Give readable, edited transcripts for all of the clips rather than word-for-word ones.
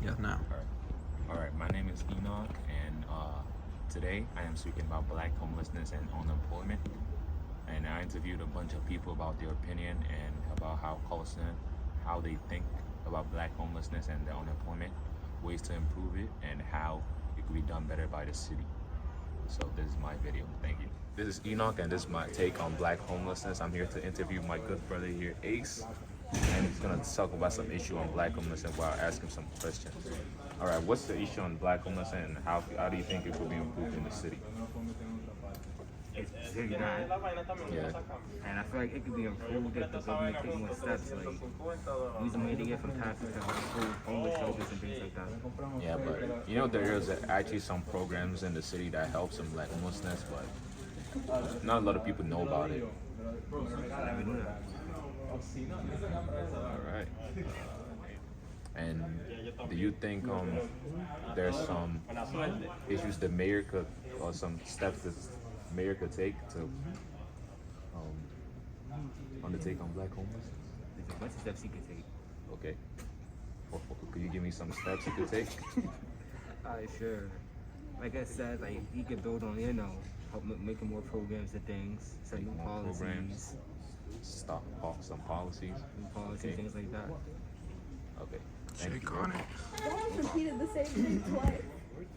Yeah, now. All right. My name is Enoch, and today I am speaking about black homelessness and unemployment. And I interviewed a bunch of people about their opinion and about how they think about black homelessness and the unemployment, ways to improve it, and how it could be done better by the city. So this is my video. Thank you. This is Enoch, and this is my take on black homelessness. I'm here to interview my good brother here, Ace, and he's gonna talk about some issue on black homelessness while I ask him some questions. All right, what's the issue on black homelessness, and how do you think it could be improved in the city? It's very bad, Yeah. and I feel like it could be improved if the government take more steps, like use the money to get from taxes to help homeless shelters and things like that. Yeah, but there's actually some programs in the city that help some black homelessness, but not a lot of people know about it. I never knew that. All right. And do you think there's some issues the mayor could, or some steps the mayor could take to undertake on black homelessness? There's a bunch of steps he could take. Okay. Could you give me some steps he could take? Sure. Like I said, like he could build on, making more programs and things, setting Make more policies, programs. Stop some policies. Okay. things like that. Okay. Thank you. Shake on it. Someone repeated the same thing twice.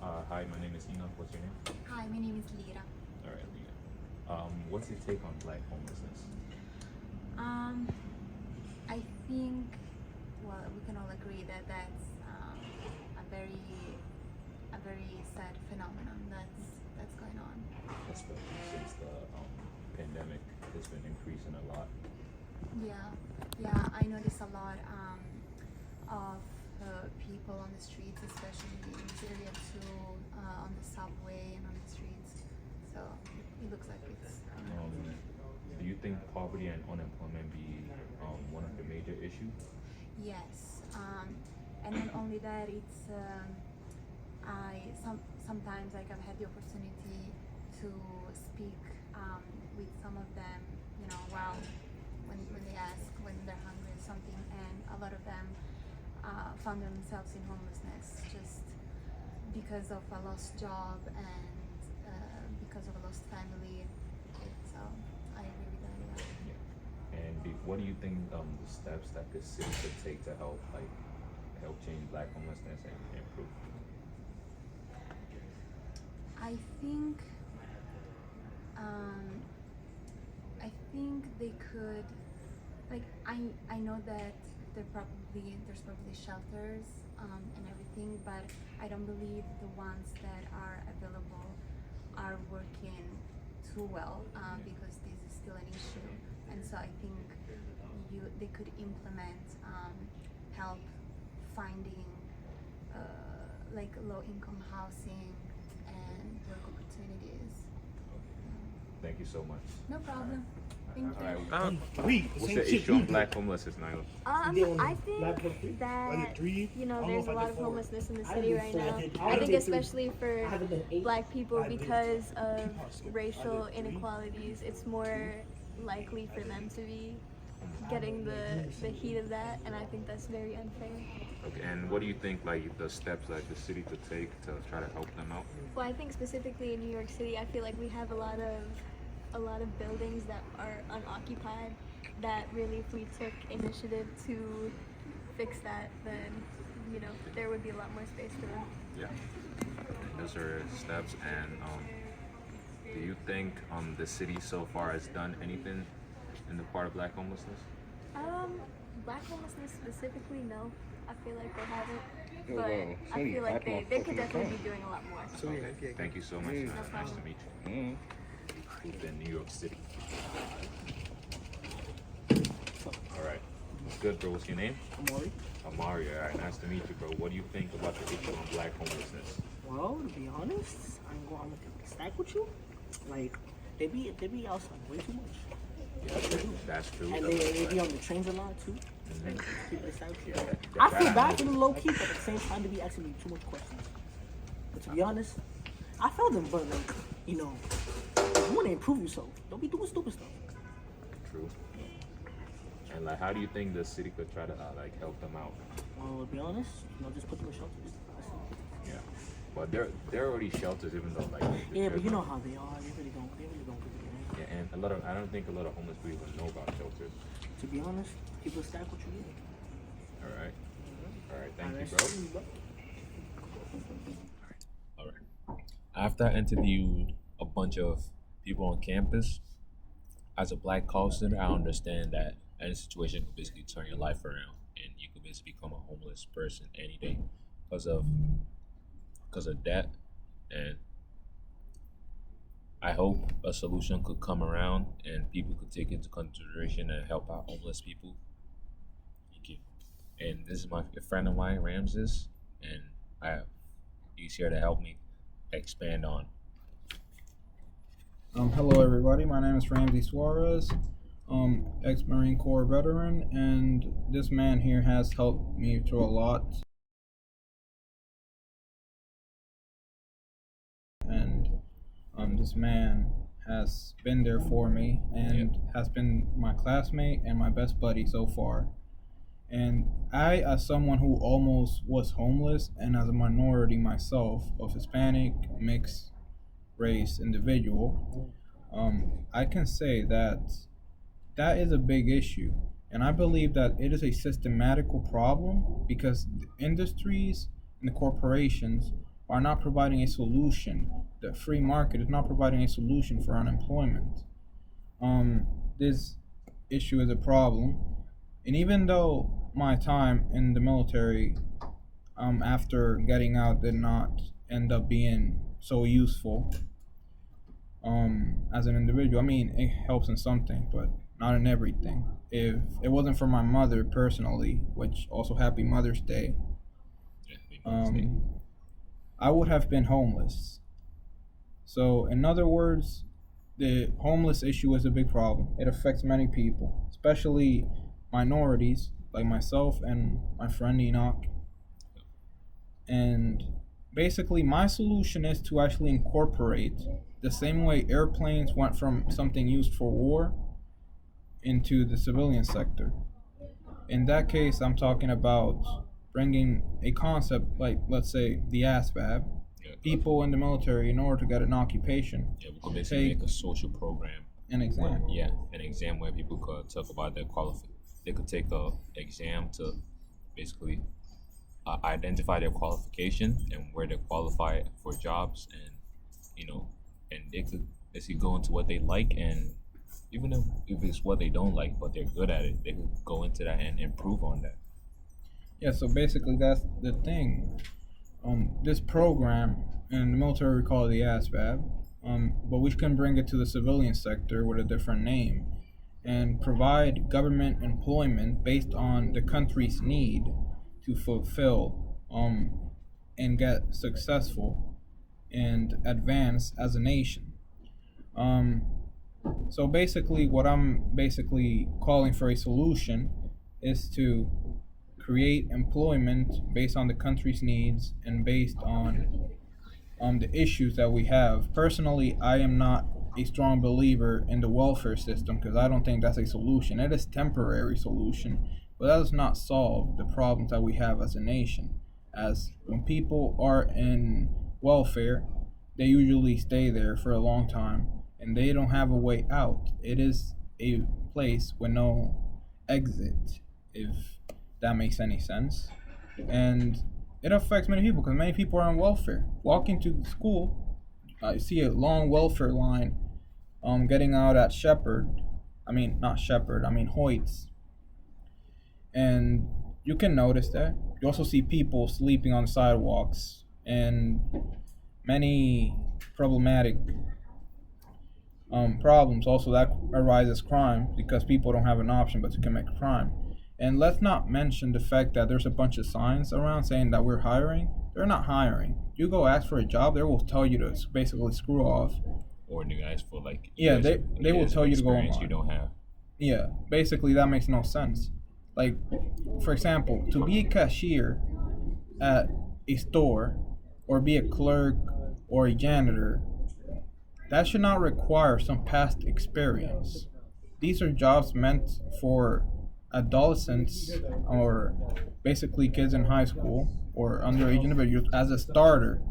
Hi, my name is Enoch. What's your name? Hi, my name is Lira. All right, Leah. What's your take on black homelessness? I think, well, we can all agree that that's a very sad phenomenon that's going on. Especially since the pandemic has been increasing a lot. Yeah, I notice a lot of people on the streets, especially in this area too, on the subway and on the streets. So it looks like it's. Do you think poverty and unemployment be one of the major issues? Yes, and not only that, it's sometimes like I've had the opportunity to speak with some of them, while when they ask when they're hungry or something, and a lot of them found themselves in homelessness just because of a lost job and because of a lost family. So I agree with that. Yeah. And what do you think the steps that the city could take to help change black homelessness and improve? I think they could, like, I know that there's probably shelters and everything, but I don't believe the ones that are available are working too well because this is still an issue, and so I think they could implement help finding like low-income housing and work opportunities. Thank you so much. No problem. Thank you. All right. What's the issue on black homelessness, Nyla? I think that, there's a lot of homelessness in the city right now. I think especially for black people, because of racial inequalities, it's more likely for them to be getting the heat of that, and I think that's very unfair. Okay, and what do you think, like, the steps that the city could take to try to help them out? Well, I think specifically in New York City, I feel like we have a lot of buildings that are unoccupied, that really, if we took initiative to fix that, then there would be a lot more space for them. Yeah. Those are steps. And do you think the city so far has done anything in the part of black homelessness? Black homelessness specifically, no. I feel like they haven't, Oh, but wow. I feel like they could definitely be doing a lot more. Okay. Thank you so much. Nice to meet you. Who's in New York City. All right. Good, bro. What's your name? Amari. Amari. All right. Nice to meet you, bro. What do you think about the issue on black homelessness? Well, to be honest, I'm gonna stack with you. Like they be outside way too much. Yeah, that's true. And they be on the trains a lot too. Mhm. People is out here. Yeah, I that feel I bad know. for them low key, but at the same time they be asking me too much questions. But to be honest, I feel them, but like, you want to improve yourself. Don't be doing stupid stuff. True. And like, how do you think the city could try to like help them out? Well, to be honest, just put them in shelters. Yeah, but they're already shelters, even though like Yeah, but you know how they are. They really don't give a yeah, and I don't think a lot of homeless people know about shelters. To be honest, people stack what you get. All right, thank you, bro. All right. After I interviewed a bunch of people on campus, as a black college student, I understand that any situation could basically turn your life around, and you could basically become a homeless person any day because of debt. And I hope a solution could come around and people could take into consideration and help out homeless people. Thank you. And this is a friend of mine, Ramses, and he's here to help me expand on. Hello, everybody. My name is Ramsey Suarez, ex-Marine Corps veteran, and this man here has helped me through a lot. And this man has been there for me and has been my classmate and my best buddy so far. And I, as someone who almost was homeless and as a minority myself, of Hispanic, mixed race individual, I can say that that is a big issue. And I believe that it is a systematical problem because the industries and the corporations are not providing a solution. The free market is not providing a solution for unemployment. This issue is a problem. And even though my time in the military, after getting out, did not end up being so useful, as an individual, I mean, it helps in something, but not in everything. If it wasn't for my mother personally, which also happy Mother's Day, I would have been homeless. So, in other words, the homeless issue is a big problem. It affects many people, especially minorities like myself and my friend Enoch. And basically, my solution is to actually incorporate the same way airplanes went from something used for war into the civilian sector. In that case, I'm talking about bringing a concept like, let's say, the ASVAB. People in the military, in order to get an occupation, we could basically make a social program. An exam. An exam where people could talk about their They could take a exam to basically identify their qualification and where they're qualified for jobs, and and they could basically go into what they like, and even if it's what they don't like but they're good at it, they could go into that and improve on that. Yeah, so basically that's the thing. This program in the military we call it the ASVAB, but we can bring it to the civilian sector with a different name and provide government employment based on the country's need to fulfill and get successful and advance as a nation. So basically what I'm basically calling for a solution is to create employment based on the country's needs and based on the issues that we have. Personally, I am not a strong believer in the welfare system because I don't think that's a solution. It is a temporary solution, but that does not solve the problems that we have as a nation. As when people are in welfare, they usually stay there for a long time and they don't have a way out. It is a place with no exit, if that makes any sense. And it affects many people because many people are on welfare. Walking to school, I see a long welfare line getting out at Hoyts. And you can notice that. You also see people sleeping on sidewalks and many problematic problems also that arises crime because people don't have an option but to commit crime. And let's not mention the fact that there's a bunch of signs around saying that we're hiring. They're not hiring. You go ask for a job, they will tell you to basically screw off. Or you ask for they will tell you to go online. You don't have. Yeah, basically that makes no sense. Like, for example, to be a cashier at a store or be a clerk or a janitor, that should not require some past experience. These are jobs meant for adolescents or basically kids in high school or underage individuals as a starter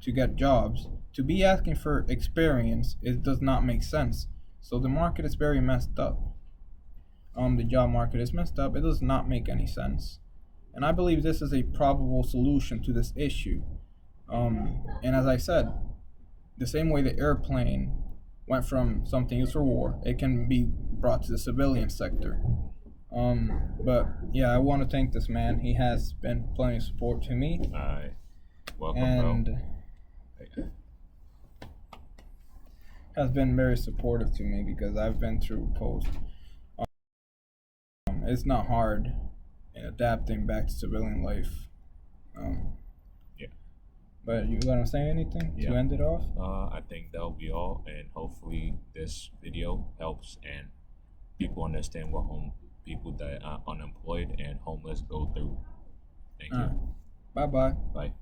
to get jobs. To be asking for experience, it does not make sense. So the market is very messed up. The job market is messed up. It does not make any sense. And I believe this is a probable solution to this issue. And as I said, the same way the airplane went from something used for war, it can be brought to the civilian sector. But yeah, I want to thank this man. He has been plenty of support to me. Welcome, and bro. Has been very supportive to me because I've been through post. It's not hard in adapting back to civilian life. Yeah. But you gonna say anything to end it off? I think that'll be all, and hopefully this video helps and people understand what people that are unemployed and homeless go through. Thank you. Bye-bye. Bye.